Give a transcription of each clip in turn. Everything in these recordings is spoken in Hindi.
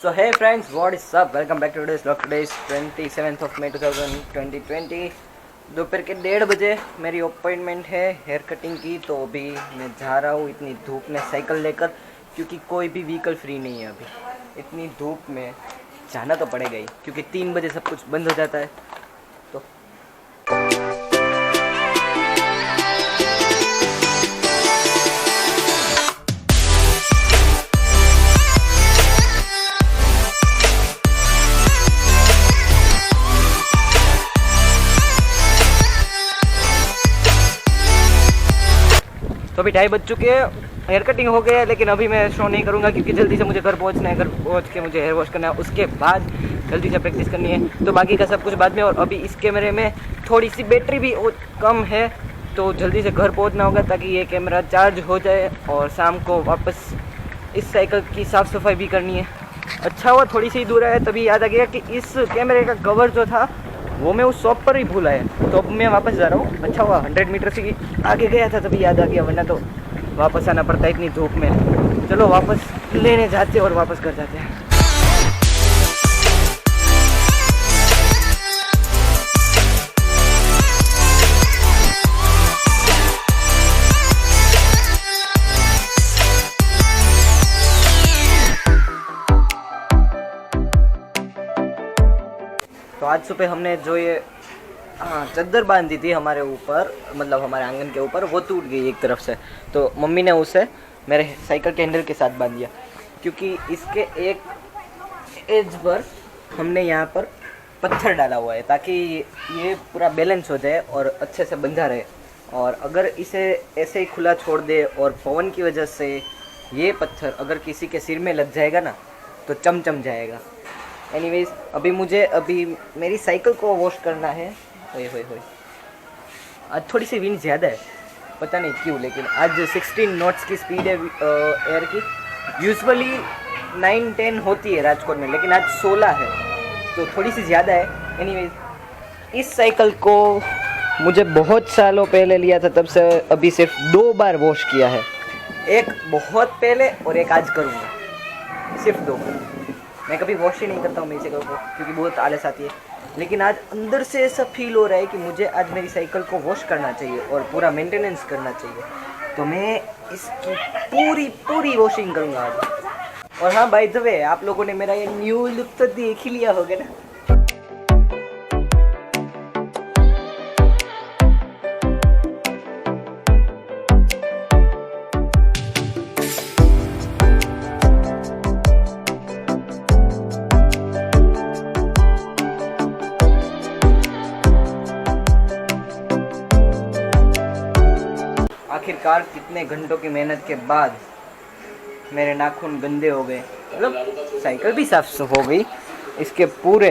So hey friends, what is up? Welcome back to today's vlog. Today is 27th of May 2020. दोपहर के 1:30 मेरी अपॉइंटमेंट है हेयर कटिंग की। तो अभी मैं जा रहा हूँ इतनी धूप में साइकिल लेकर, क्योंकि कोई भी व्हीकल फ्री नहीं है अभी। इतनी धूप में जाना तो पड़ेगा ही, क्योंकि 3 बजे सब कुछ बंद हो जाता है। तो अभी 2:30 बज चुके हैं, हेयर कटिंग हो गया है, लेकिन अभी मैं शो नहीं करूँगा क्योंकि जल्दी से मुझे घर पहुँचना है। घर पहुँच के मुझे हेयर वॉश करना है, उसके बाद जल्दी से प्रैक्टिस करनी है। तो बाकी का सब कुछ बाद में। और अभी इस कैमरे में थोड़ी सी बैटरी भी कम है, तो जल्दी से घर पहुँचना होगा ताकि ये कैमरा चार्ज हो जाए। और शाम को वापस इस साइकिल की साफ़ सफाई भी करनी है। अच्छा हुआ थोड़ी सी दूर है, तभी याद आ गया कि इस कैमरे का कवर जो था वो मैं उस शॉप पर ही भूला है। तो अब मैं वापस जा रहा हूँ। अच्छा हुआ 100 मीटर से आगे गया था तभी याद आ गया, वरना तो वापस आना पड़ता है इतनी धूप में। चलो वापस लेने जाते और वापस कर जाते हैं। तो आज सुबह हमने जो ये चादर बांधी थी हमारे ऊपर, मतलब हमारे आंगन के ऊपर, वो टूट गई एक तरफ से। तो मम्मी ने उसे मेरे साइकिल के हैंडल के साथ बांध दिया, क्योंकि इसके एक एज पर हमने यहाँ पर पत्थर डाला हुआ है ताकि ये पूरा बैलेंस हो जाए और अच्छे से बंधा रहे। और अगर इसे ऐसे ही खुला छोड़ दे और पवन की वजह से ये पत्थर अगर किसी के सिर में लग जाएगा ना, तो चमचम जाएगा। एनीवेज अभी मेरी साइकिल को वॉश करना है। होए आज थोड़ी सी विंड ज़्यादा है, पता नहीं क्यों, लेकिन आज 16 नॉट्स की स्पीड है एयर की। यूजुअली 9-10 होती है राजकोट में, लेकिन आज 16 है, तो थोड़ी सी ज़्यादा है। एनीवेज इस साइकिल को मुझे बहुत सालों पहले लिया था, तब से अभी सिर्फ 2 बार वॉश किया है। एक बहुत पहले और एक आज करूँगा, सिर्फ 2 बार। मैं कभी वॉश ही नहीं करता हूँ मेरी साइकिल को, क्योंकि बहुत आलस आती है। लेकिन आज अंदर से ऐसा फील हो रहा है कि मुझे आज मेरी साइकिल को वॉश करना चाहिए और पूरा मेंटेनेंस करना चाहिए। तो मैं इसकी पूरी वॉशिंग करूँगा आज। और हाँ, बाय द वे, आप लोगों ने मेरा ये न्यू लुक तो देख ही लिया होगा ना। आखिरकार कितने घंटों की मेहनत के बाद मेरे नाखून गंदे हो गए, मतलब साइकिल भी साफ हो गई। इसके पूरे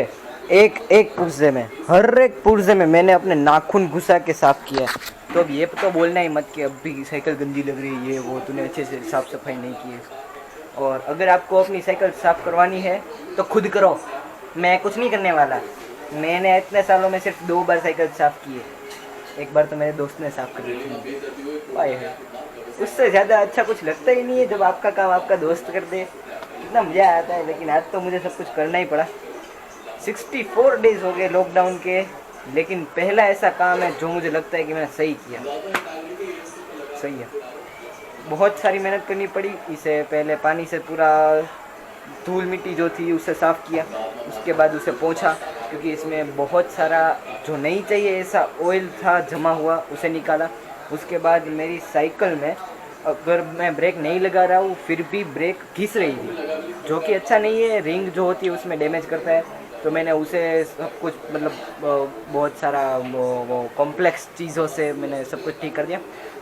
एक पुर्जे में, हर एक पुर्जे में मैंने अपने नाखून घुसा के साफ किया है। तो अब ये तो बोलना ही मत कि अब भी साइकिल गंदी लग रही है, ये वो तूने अच्छे से साफ सफाई नहीं की है। और अगर आपको अपनी साइकिल साफ करवानी है तो खुद करो, मैं कुछ नहीं करने वाला। मैंने इतने सालों में सिर्फ 2 बार साइकिल साफ की है। एक बार तो मेरे दोस्त ने साफ कर दी थी, पाए है। उससे ज़्यादा अच्छा कुछ लगता ही नहीं है जब आपका काम आपका दोस्त कर दे, कितना मज़ा आता है। लेकिन आज तो मुझे सब कुछ करना ही पड़ा। 64 डेज़ हो गए लॉकडाउन के, लेकिन पहला ऐसा काम है जो मुझे लगता है कि मैंने सही किया। सही है, बहुत सारी मेहनत करनी पड़ी। इसे पहले पानी से पूरा धूल मिट्टी जो थी उसे साफ़ किया, उसके बाद उसे पोंछा, क्योंकि इसमें बहुत सारा जो नहीं चाहिए ऐसा ऑयल था जमा हुआ, उसे निकाला। उसके बाद मेरी साइकिल में अगर मैं ब्रेक नहीं लगा रहा हूँ फिर भी ब्रेक घिस रही थी, जो कि अच्छा नहीं है। रिंग जो होती है उसमें डैमेज करता है। तो मैंने उसे सब कुछ, मतलब बहुत सारा वो कॉम्प्लेक्स चीज़ों से मैंने सब कुछ ठीक कर दिया।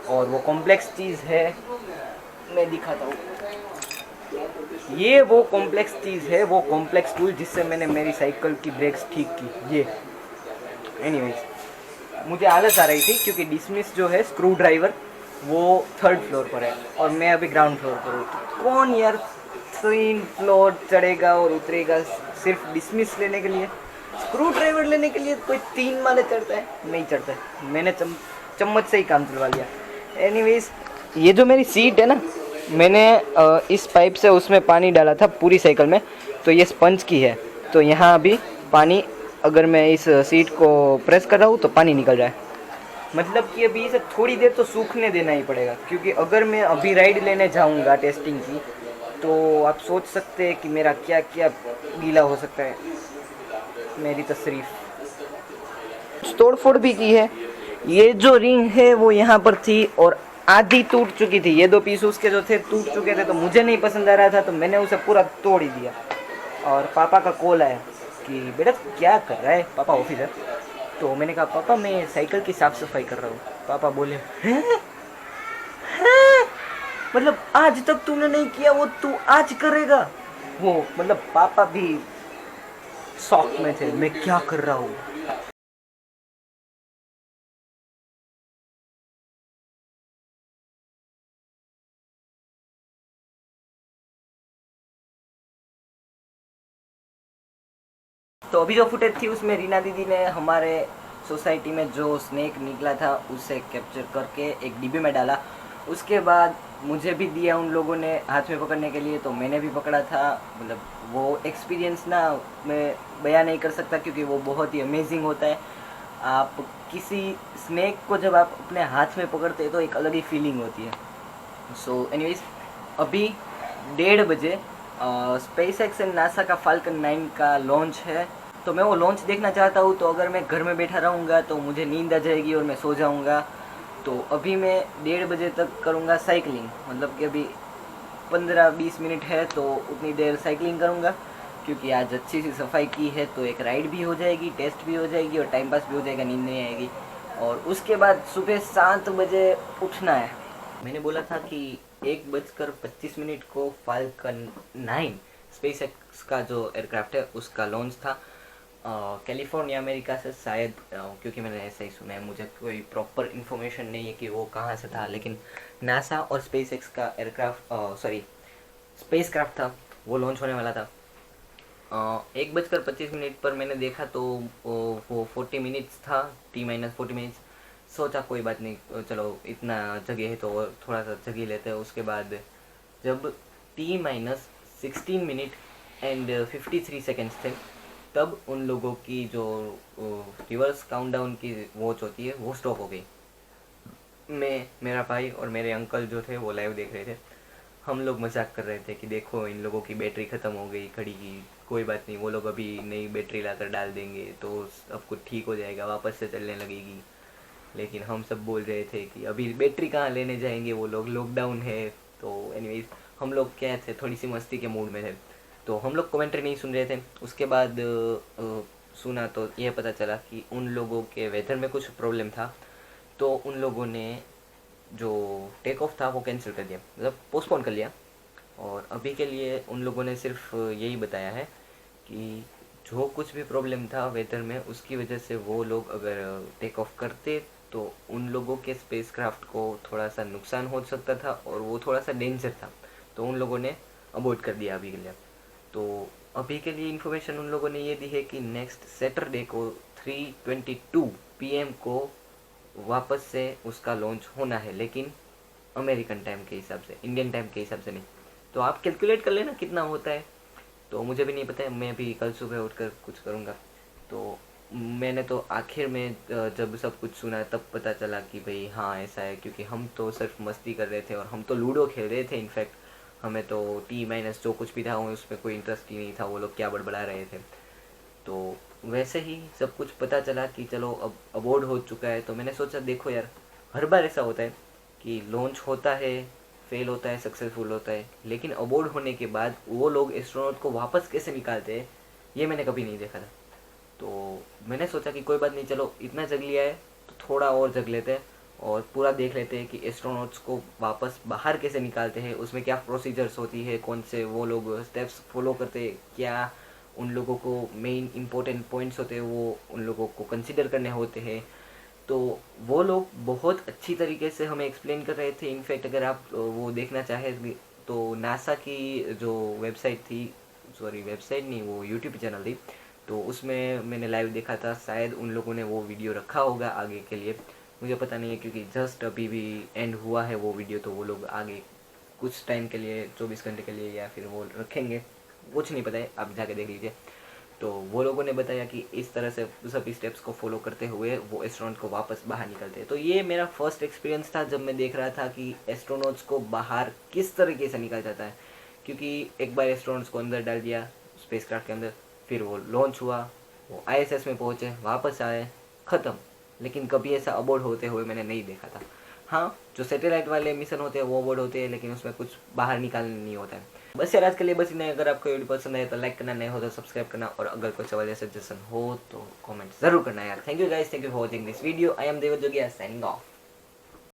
और वो कॉम्प्लेक्स चीज़ है, मैं दिखाता हूँ। ये वो कॉम्प्लेक्स चीज़ है, वो कॉम्प्लेक्स टूल जिससे मैंने मेरी साइकिल की ब्रेक्स ठीक की, ये। एनीवेज मुझे आलस आ रही थी क्योंकि डिसमिस जो है स्क्रू ड्राइवर वो 3rd फ्लोर पर है और मैं अभी ग्राउंड फ्लोर पर हूँ। तो कौन यार 3 फ्लोर चढ़ेगा और उतरेगा सिर्फ डिसमिस लेने के लिए? स्क्रू ड्राइवर लेने के लिए कोई 3 माले चढ़ता है? नहीं चढ़ता है। मैंने चम्मच से ही काम चलवा लिया। एनीवेज ये जो मेरी सीट है ना, मैंने इस पाइप से उसमें पानी डाला था पूरी साइकिल में, तो ये स्पंज की है, तो यहाँ अभी पानी, अगर मैं इस सीट को प्रेस कर रहा हूँ तो पानी निकल रहा है। मतलब कि अभी इसे थोड़ी देर तो सूखने देना ही पड़ेगा, क्योंकि अगर मैं अभी राइड लेने जाऊँगा टेस्टिंग की, तो आप सोच सकते हैं कि मेरा क्या क्या गीला हो सकता है। मेरी तशरीफ तोड़ फोड़ भी की है। ये जो रिंग है वो यहाँ पर थी और आधी टूट चुकी थी। ये 2 पीस उसके जो थे टूट चुके थे, तो मुझे नहीं पसंद आ रहा था, तो मैंने उसे पूरा तोड़ ही दिया। और पापा का कॉल आया कि बेटा क्या कर रहा है, पापा ऑफिस है। तो मैंने कहा पापा मैं साइकिल की साफ़ सफाई कर रहा हूँ। पापा बोले हैं? हैं? मतलब आज तक तूने नहीं किया वो तू आज करेगा? वो मतलब पापा भी शॉक में थे, मैं क्या कर रहा हूँ। तो अभी जो फुटेज थी उसमें रीना दीदी ने हमारे सोसाइटी में जो स्नेक निकला था उसे कैप्चर करके एक डिब्बे में डाला। उसके बाद मुझे भी दिया उन लोगों ने हाथ में पकड़ने के लिए, तो मैंने भी पकड़ा था। मतलब वो एक्सपीरियंस ना मैं बयां नहीं कर सकता, क्योंकि वो बहुत ही अमेजिंग होता है। आप किसी स्नेक को जब आप अपने हाथ में पकड़ते हैं तो एक अलग ही फीलिंग होती है। सो एनीवेज, अभी 1:30 बजे स्पेस एक्स एंड नासा का फाल्कन 9 का लॉन्च है। तो मैं वो लॉन्च देखना चाहता हूँ, तो अगर मैं घर में बैठा रहूँगा तो मुझे नींद आ जाएगी और मैं सो जाऊँगा। तो अभी मैं 1:30 बजे तक करूँगा साइकिलिंग, मतलब कि अभी 15-20 मिनट है तो उतनी देर साइकिलिंग करूँगा, क्योंकि आज अच्छी सी सफाई की है तो एक राइड भी हो जाएगी, टेस्ट भी हो जाएगी और टाइम पास भी हो जाएगा, नींद नहीं आएगी। और उसके बाद सुबह 7 बजे उठना है। मैंने बोला था कि 1:25 को फाल्कन 9 स्पेस एक्स का जो एयरक्राफ्ट है उसका लॉन्च था कैलिफोर्निया अमेरिका से शायद, क्योंकि मैंने ऐसा ही सुना है, मुझे कोई प्रॉपर इन्फॉर्मेशन नहीं है कि वो कहाँ से था, लेकिन नासा और स्पेस एक्स का एयरक्राफ्ट सॉरी स्पेस क्राफ्ट था, वो लॉन्च होने वाला था। 1:25 पर मैंने देखा तो वो 40 मिनट्स था, T-40 मिनट्स। सोचा कोई बात नहीं, चलो इतना जगह है तो थोड़ा सा जगह लेते हैं। उसके बाद जब T-16 मिनट एंड 53 सेकेंड्स थे, तब उन लोगों की जो रिवर्स काउंटडाउन की वॉच होती है वो स्टॉप हो गई। मैं, मेरा भाई और मेरे अंकल जो थे वो लाइव देख रहे थे। हम लोग मजाक कर रहे थे कि देखो इन लोगों की बैटरी ख़त्म हो गई घड़ी की, कोई बात नहीं, वो लोग अभी नई बैटरी लाकर डाल देंगे तो सब कुछ ठीक हो जाएगा, वापस से चलने लगेगी। लेकिन हम सब बोल रहे थे कि अभी बैटरी कहाँ लेने जाएंगे वो लोग, लॉकडाउन है। तो एनीवेज, हम लोग क्या थे, थोड़ी सी मस्ती के मूड में थे, तो हम लोग कमेंट्री नहीं सुन रहे थे। उसके बाद सुना तो यह पता चला कि उन लोगों के वेदर में कुछ प्रॉब्लम था, तो उन लोगों ने जो टेक ऑफ था वो कैंसिल कर दिया, मतलब पोस्टपोन कर लिया। और अभी के लिए उन लोगों ने सिर्फ यही बताया है कि जो कुछ भी प्रॉब्लम था वेदर में उसकी वजह से वो लोग अगर टेक ऑफ करते तो उन लोगों के स्पेसक्राफ्ट को थोड़ा सा नुकसान हो सकता था और वो थोड़ा सा डेंजर था, तो उन लोगों ने अवॉइड कर दिया अभी के लिए। तो अभी के लिए इन्फॉर्मेशन उन लोगों ने ये दी है कि नेक्स्ट सैटरडे को 3:22 PM को वापस से उसका लॉन्च होना है, लेकिन अमेरिकन टाइम के हिसाब से, इंडियन टाइम के हिसाब से नहीं। तो आप कैलकुलेट कर लेना कितना होता है, तो मुझे भी नहीं पता है, मैं भी कल सुबह उठकर कुछ करूँगा। तो मैंने तो आखिर में जब सब कुछ सुना तब पता चला कि भाई हाँ ऐसा है, क्योंकि हम तो सिर्फ मस्ती कर रहे थे और हम तो लूडो खेल रहे थे। इनफैक्ट हमें तो T- जो कुछ भी था उसमें कोई इंटरेस्ट ही नहीं था, वो लोग क्या बड़बड़ा रहे थे। तो वैसे ही सब कुछ पता चला कि चलो अब अबॉर्ड हो चुका है, तो मैंने सोचा देखो यार, हर बार ऐसा होता है कि लॉन्च होता है, फेल होता है, सक्सेसफुल होता है, लेकिन अबॉर्ड होने के बाद वो लोग एस्ट्रोनॉट को वापस कैसे निकालते हैं ये मैंने कभी नहीं देखा था। तो मैंने सोचा कि कोई बात नहीं, चलो इतना जग लिया है तो थोड़ा और जग लेते हैं और पूरा देख लेते हैं कि एस्ट्रोनॉट्स को वापस बाहर कैसे निकालते हैं, उसमें क्या प्रोसीजर्स होती है, कौन से वो लोग स्टेप्स फॉलो करते हैं, क्या उन लोगों को मेन इंपॉर्टेंट पॉइंट्स होते हैं वो उन लोगों को कंसिडर करने होते हैं। तो वो लोग बहुत अच्छी तरीके से हमें एक्सप्लेन कर रहे थे। इनफैक्ट अगर आप वो देखना चाहें तो नासा की जो वेबसाइट थी, सॉरी वेबसाइट नहीं, वो यूट्यूब चैनल थी, तो उसमें मैंने लाइव देखा था। शायद उन लोगों ने वो वीडियो रखा होगा आगे के लिए, मुझे पता नहीं है, क्योंकि जस्ट अभी भी एंड हुआ है वो वीडियो, तो वो लोग आगे कुछ टाइम के लिए 24 घंटे के लिए या फिर वो रखेंगे, कुछ नहीं पता है, आप जाके देख लीजिए। तो वो लोगों ने बताया कि इस तरह से सभी स्टेप्स को फॉलो करते हुए वो एस्ट्रोनॉट को वापस बाहर निकलते हैं। तो ये मेरा फर्स्ट एक्सपीरियंस था जब मैं देख रहा था कि एस्ट्रोनॉट्स को बाहर किस तरीके से निकल जाता है, क्योंकि एक बार एस्ट्रोनॉट्स को अंदर डाल दिया स्पेसक्राफ्ट के अंदर, फिर वो लॉन्च हुआ, वो ISS में पहुँचे, वापस आए, ख़त्म। लेकिन कभी ऐसा अबोर्ड होते हुए मैंने नहीं देखा था। हाँ, जो सैटेलाइट वाले मिशन होते हैं वो अबोर्ड होते हैं, लेकिन उसमें कुछ बाहर निकालने नहीं होता है। बस यार आज के लिए बस इतना। अगर आपको वीडियो पसंद आए तो लाइक करना, नहीं हो तो सब्सक्राइब करना, और अगर कोई सवाल या सजेशन हो तो कमेंट जरूर करना यार। Thank you guys, thank you for watching this video. I am Devar Jogiya signing of.